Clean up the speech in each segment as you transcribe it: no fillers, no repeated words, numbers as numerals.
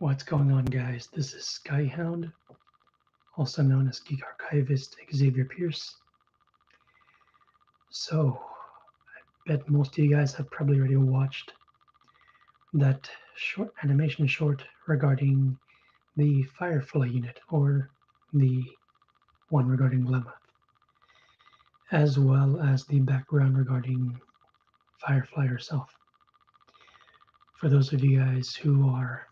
What's going on, guys? This is Skyhound, also known as Geek Archivist Xavier Pierce. So, I bet most of you guys have probably already watched that short animation short regarding the Firefly unit, or the one regarding Lemma, as well as the background regarding Firefly herself. For those of you guys who are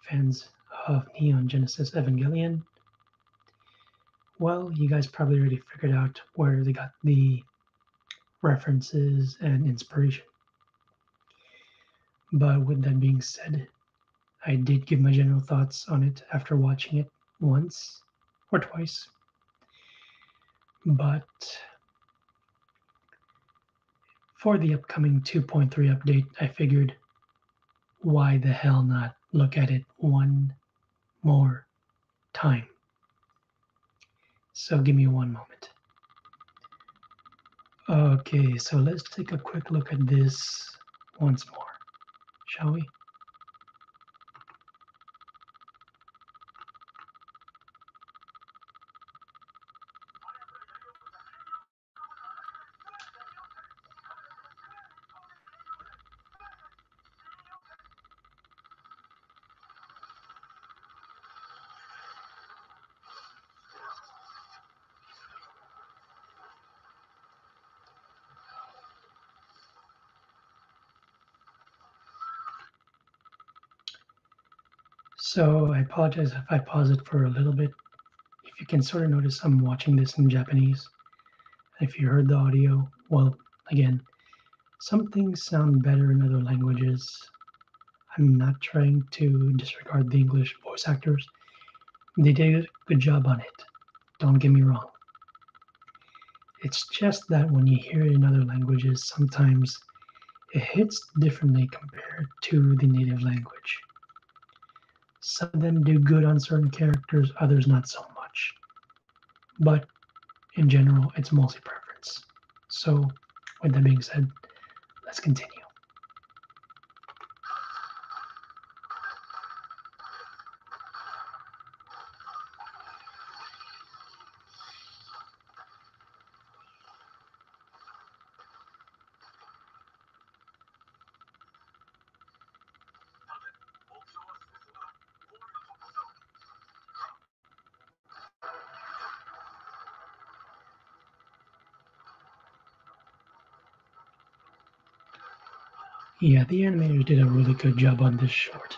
fans of Neon Genesis Evangelion, well, you guys probably already figured out where they got the references and inspiration. But with that being said, I did give my general thoughts on it after watching it once or twice. But for the upcoming 2.3 update, I figured why the hell not look at it one more time. So give me one moment. Okay, so let's take a quick look at this once more, shall we? So I apologize if I pause it for a little bit. If you can sort of notice, I'm watching this in Japanese. If you heard the audio, well, again, some things sound better in other languages. I'm not trying to disregard the English voice actors. They did a good job on it. Don't get me wrong. It's just that when you hear it in other languages, sometimes it hits differently compared to the native language. Some of them do good on certain characters, others not so much. But in general, it's mostly preference. So, with that being said, let's continue. Yeah, the animators did a really good job on this short.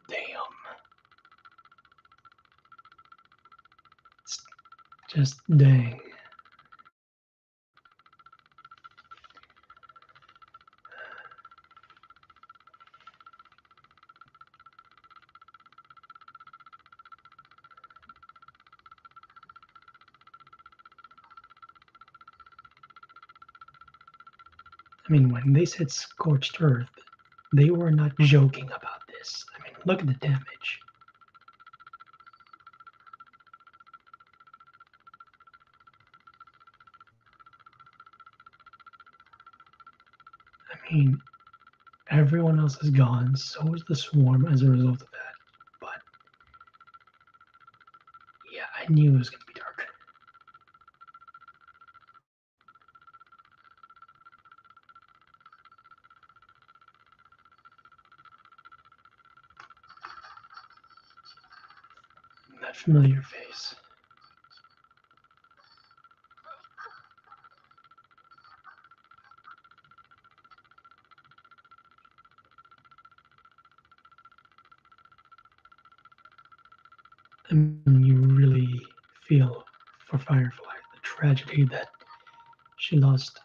Damn. It's just dang. I mean, when they said scorched earth, they were not joking about this. I mean, look at the damage. I mean, everyone else is gone, so is the swarm as a result of that. But yeah, I knew it was going to be dark. That familiar face. I mean, you really feel for Firefly the tragedy that she lost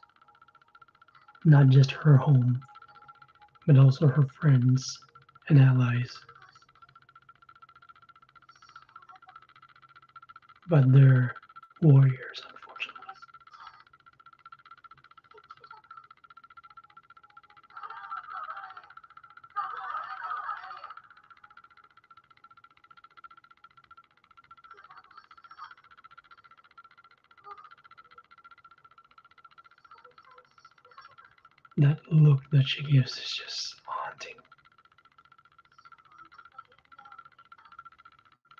not just her home, but also her friends and allies. But they're warriors, unfortunately. That look that she gives is just haunting.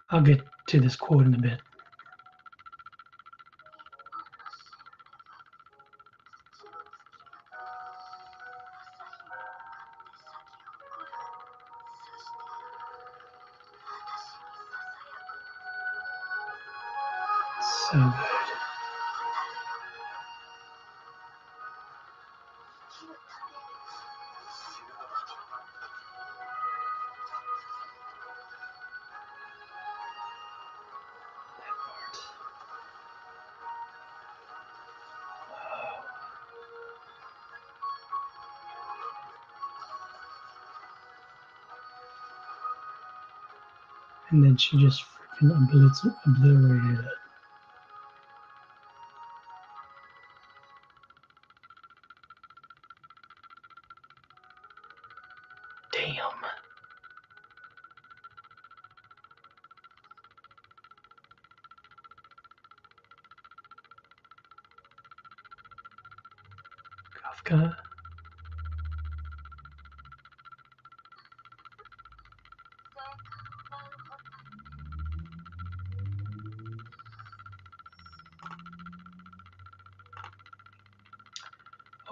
I'll get to this quote in a bit. So good. And then she just freaking obliterated it. Damn. Kafka.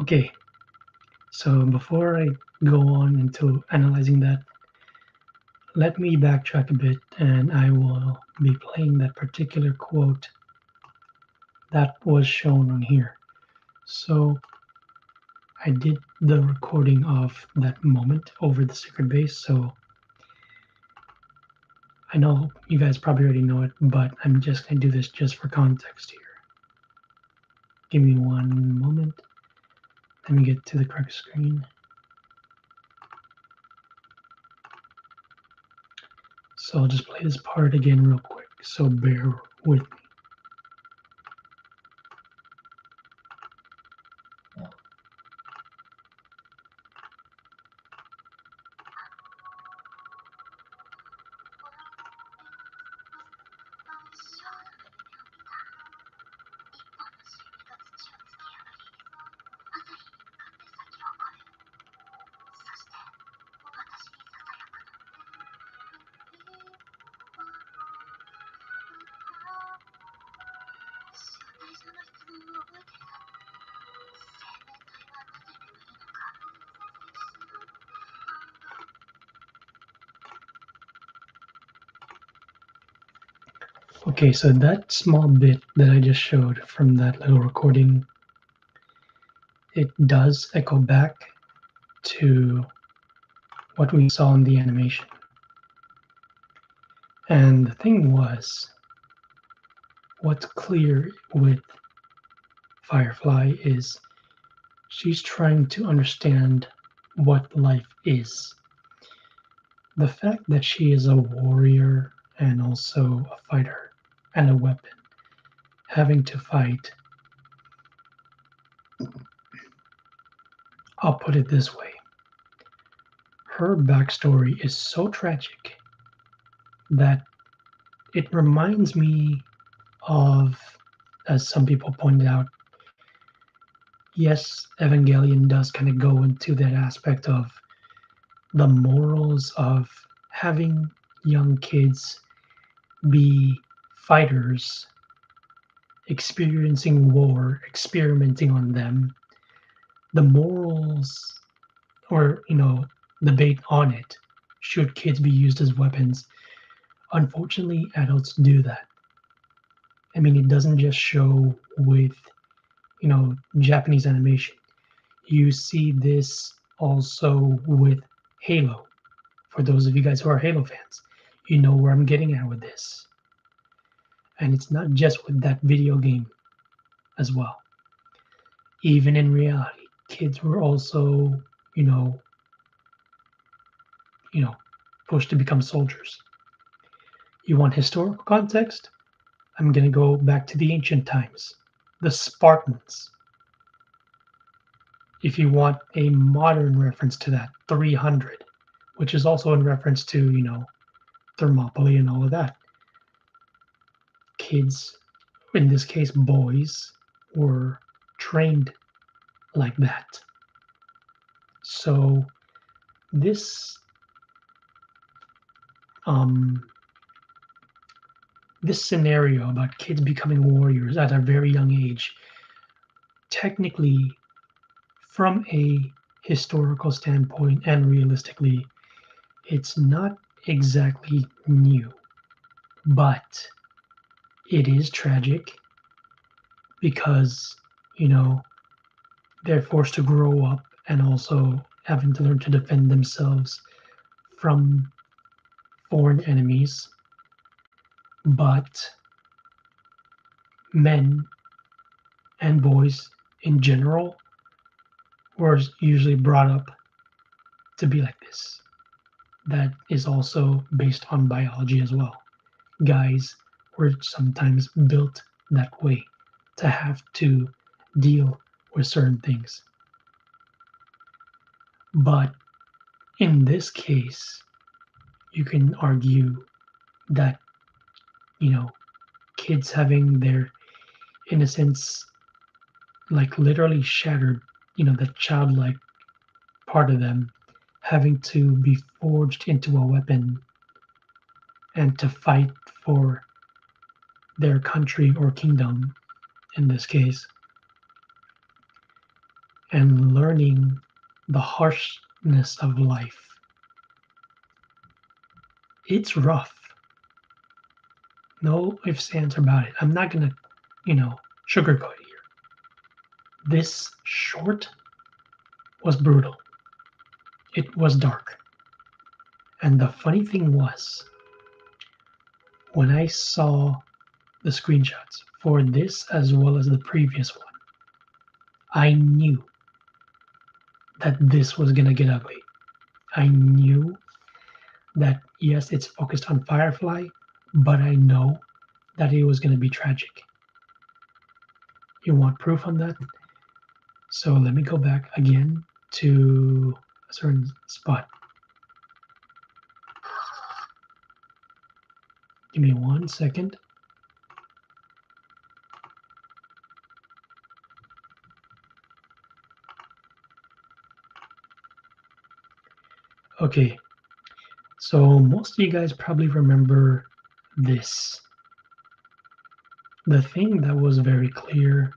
Okay, so before I go on into analyzing that, let me backtrack a bit and I will be playing that particular quote that was shown on here. So I did the recording of that moment over the secret base, so I know you guys probably already know it, but I'm just going to do this just for context here. Give me one moment. Let me get to the correct screen. So I'll just play this part again real quick, so bear with me. Okay, so that small bit that I just showed from that little recording, it does echo back to what we saw in the animation. And the thing was, what's clear with Firefly is she's trying to understand what life is. The fact that she is a warrior and also a fighter and a weapon, having to fight I'll put it this way. Her backstory is so tragic that it reminds me of, as some people pointed out, yes, Evangelion does kind of go into that aspect of the morals of having young kids be fighters, experiencing war, experimenting on them, the morals or, debate on it. Should kids be used as weapons? Unfortunately, adults do that. I mean, it doesn't just show with, Japanese animation. You see this also with Halo. For those of you guys who are Halo fans, you know where I'm getting at with this. And it's not just with that video game as well. Even in reality, kids were also, you know, you know, pushed to become soldiers. You want historical context? I'm going to go back to the ancient times, the Spartans. If you want a modern reference to that, 300, which is also in reference to, Thermopylae and all of that. Kids, in this case boys, were trained like that. So this um, this scenario about kids becoming warriors at a very young age, technically, from a historical standpoint and realistically, it's not exactly new, but it is tragic because, they're forced to grow up and also having to learn to defend themselves from foreign enemies. But men and boys in general were usually brought up to be like this. That is also based on biology as well. Guys were sometimes built that way to have to deal with certain things. But in this case, you can argue that, kids having their innocence like literally shattered, the childlike part of them having to be forged into a weapon and to fight for their country or kingdom in this case, and learning the harshness of life. It's rough. No ifs, ands, or about it. I'm not gonna, sugarcoat it here. This short was brutal. It was dark. And the funny thing was, when I saw the screenshots for this as well as the previous one, I knew that this was gonna get ugly. I knew that yes, it's focused on Firefly, but I know that it was gonna be tragic. You want proof on that? So let me go back again to a certain spot. Give me 1 second. Okay, so most of you guys probably remember this. The thing that was very clear,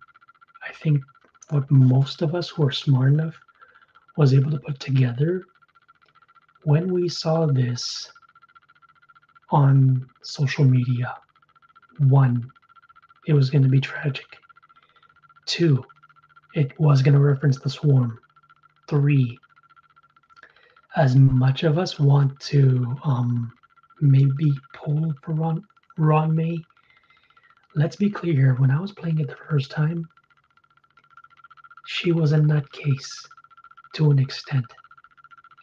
I think what most of us who are smart enough was able to put together when we saw this on social media. 1, it was going to be tragic. 2, it was going to reference the swarm. 3, as much of us want to maybe pull for Ron May, let's be clear, when I was playing it the first time, she was a nutcase to an extent.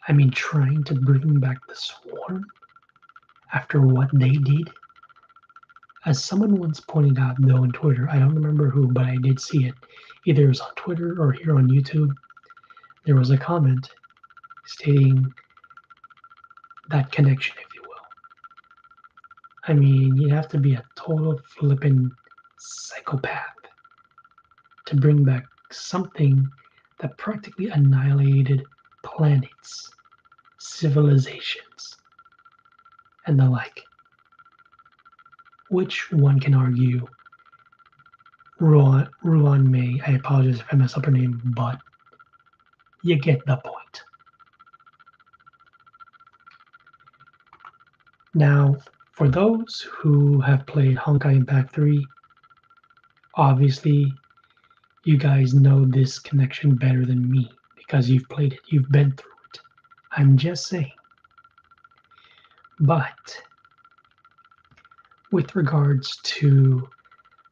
I mean, trying to bring back the swarm after what they did. As someone once pointed out, though, on Twitter, I don't remember who, but I did see it. Either it was on Twitter or here on YouTube. there was a comment stating that connection, if you will. I mean, you have to be a total flippin' psychopath to bring back something that practically annihilated planets, civilizations, and the like. Which one can argue Ruan May? I apologize if I mess up her name, but you get the point. Now, for those who have played Honkai Impact 3, obviously you guys know this connection better than me because you've played it, you've been through it. I'm just saying. But with regards to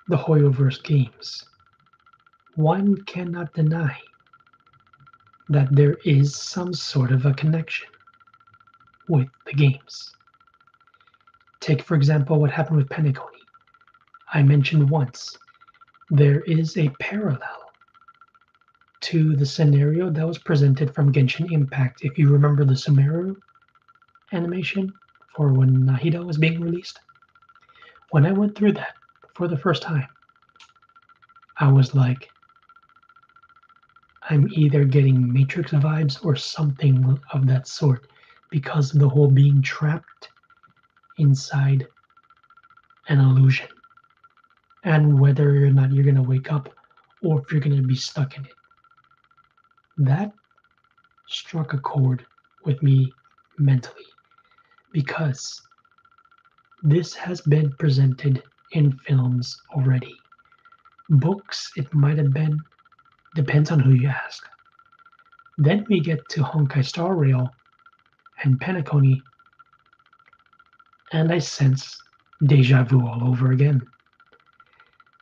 the Hoyoverse games, one cannot deny that there is some sort of a connection with the games. Take, for example, what happened with Penacony. I mentioned once, there is a parallel to the scenario that was presented from Genshin Impact. If you remember the Sumeru animation for when Nahida was being released, when I went through that for the first time, I was like, I'm either getting Matrix vibes or something of that sort because of the whole being trapped inside an illusion and whether or not you're going to wake up or if you're going to be stuck in it. That struck a chord with me mentally because this has been presented in films already. Books, it might have been, depends on who you ask. Then we get to Honkai Star Rail and Penacony, and I sense deja vu all over again.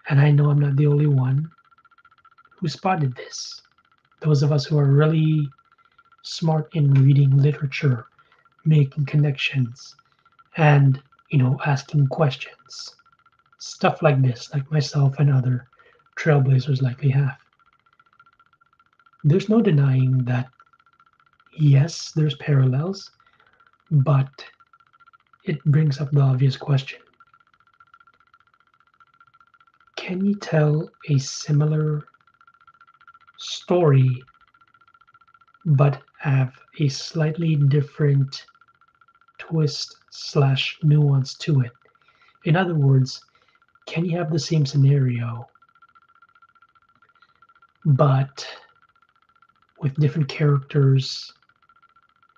And I know I'm not the only one who spotted this. Those of us who are really smart in reading literature, making connections, and, asking questions. Stuff like this, like myself and other trailblazers likely have. There's no denying that, yes, there's parallels, but it brings up the obvious question. Can you tell a similar story but have a slightly different twist / nuance to it? In other words, can you have the same scenario but with different characters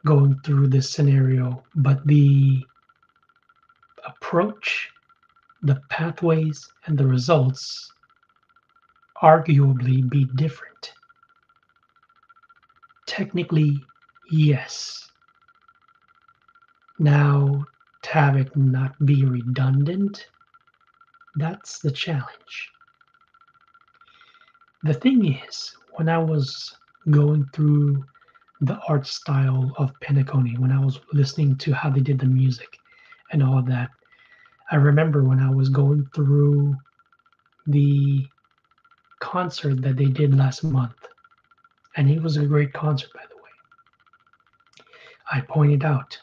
going through this scenario, but the approach, the pathways, and the results arguably be different? Technically, yes. Now, to have it not be redundant, that's the challenge. The thing is, when I was going through the art style of Penacony, when I was listening to how they did the music and all of that, I remember when I was going through the concert that they did last month, and it was a great concert, by the way. I pointed out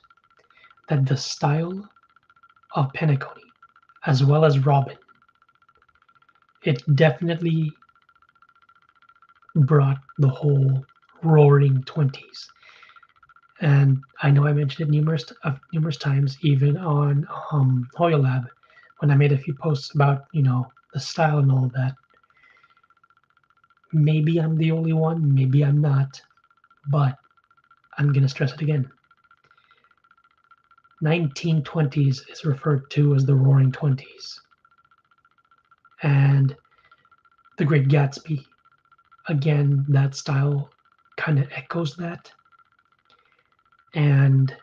that the style of Penacony, as well as Robin, it definitely brought the whole roaring 20s. And I know I mentioned it numerous times, even on Hoyolab, when I made a few posts about, the style and all that. Maybe I'm the only one, maybe I'm not, but I'm going to stress it again. 1920s is referred to as the Roaring Twenties. And The Great Gatsby, again, that style kind of echoes that. And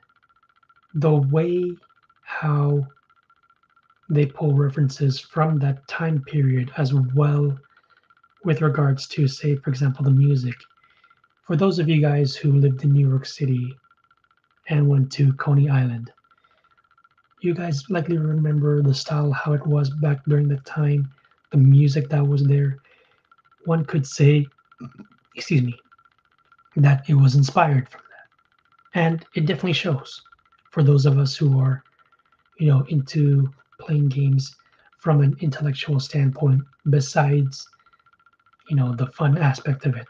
the way how they pull references from that time period as well with regards to, say, for example, the music. For those of you guys who lived in New York City and went to Coney Island, you guys likely remember the style, how it was back during that time, the music that was there. One could say, excuse me, that it was inspired from that. And it definitely shows for those of us who are, into playing games from an intellectual standpoint, besides, the fun aspect of it.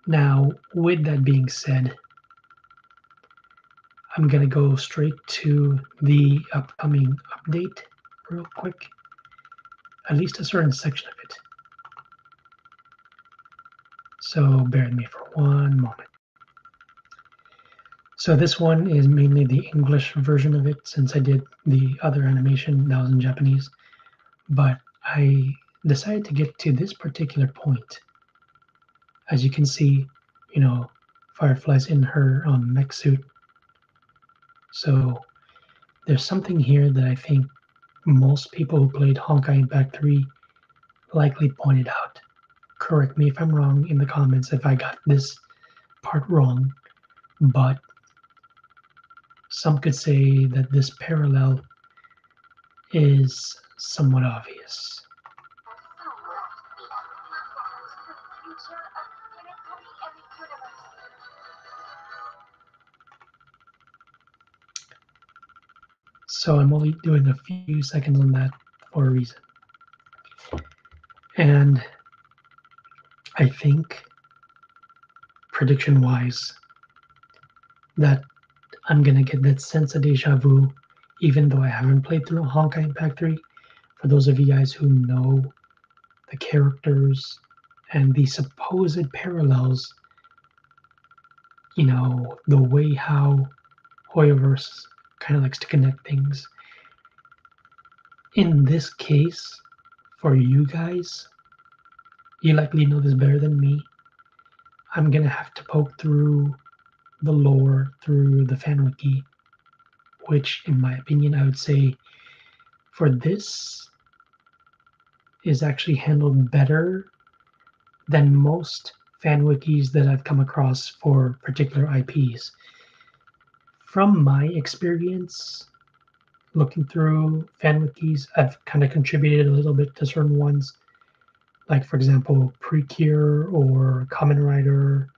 Now, with that being said, I'm going to go straight to the upcoming update real quick, at least a certain section of it. So bear with me for one moment. So this one is mainly the English version of it, since I did the other animation that was in Japanese. But I decided to get to this particular point. As you can see, Firefly's in her mech suit. So there's something here that I think most people who played Honkai Impact 3 likely pointed out. Correct me if I'm wrong in the comments if I got this part wrong, but some could say that this parallel is somewhat obvious. So I'm only doing a few seconds on that for a reason. And I think, prediction-wise, that I'm gonna get that sense of deja vu, even though I haven't played through Honkai Impact 3. For those of you guys who know the characters and the supposed parallels, the way how Hoyoverse kind of likes to connect things. In this case, for you guys, you likely know this better than me. I'm gonna have to poke through the lore, through the fan wiki, which, in my opinion, I would say for this is actually handled better than most fan wikis that I've come across for particular IPs. From my experience, looking through fan wikis, I've kind of contributed a little bit to certain ones, like, for example, Precure or Kamen Rider,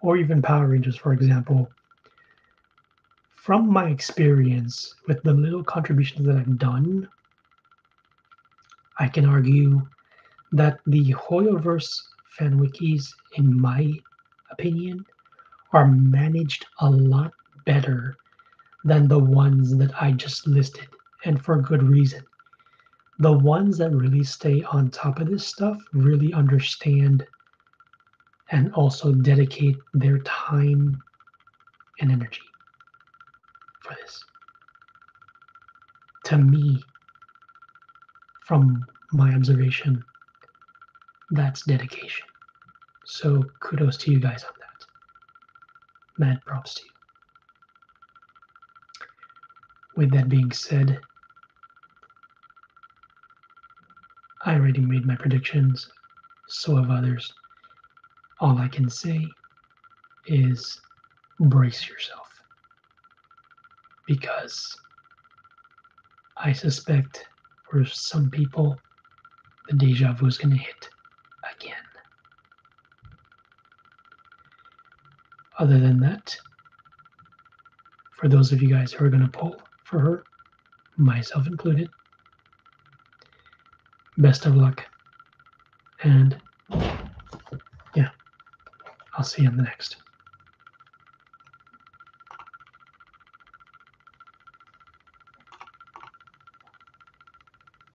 or even Power Rangers, for example. From my experience, with the little contributions that I've done, I can argue that the Hoyoverse fan wikis, in my opinion, are managed a lot better than the ones that I just listed, and for good reason. The ones that really stay on top of this stuff really understand and also dedicate their time and energy for this. To me, from my observation, that's dedication. So kudos to you guys on that. Mad props to you. With that being said, I already made my predictions, so have others. All I can say is brace yourself, because I suspect for some people the deja vu is going to hit again. Other than that, for those of you guys who are going to pull for her, myself included, best of luck. And yeah, I'll see you on the next.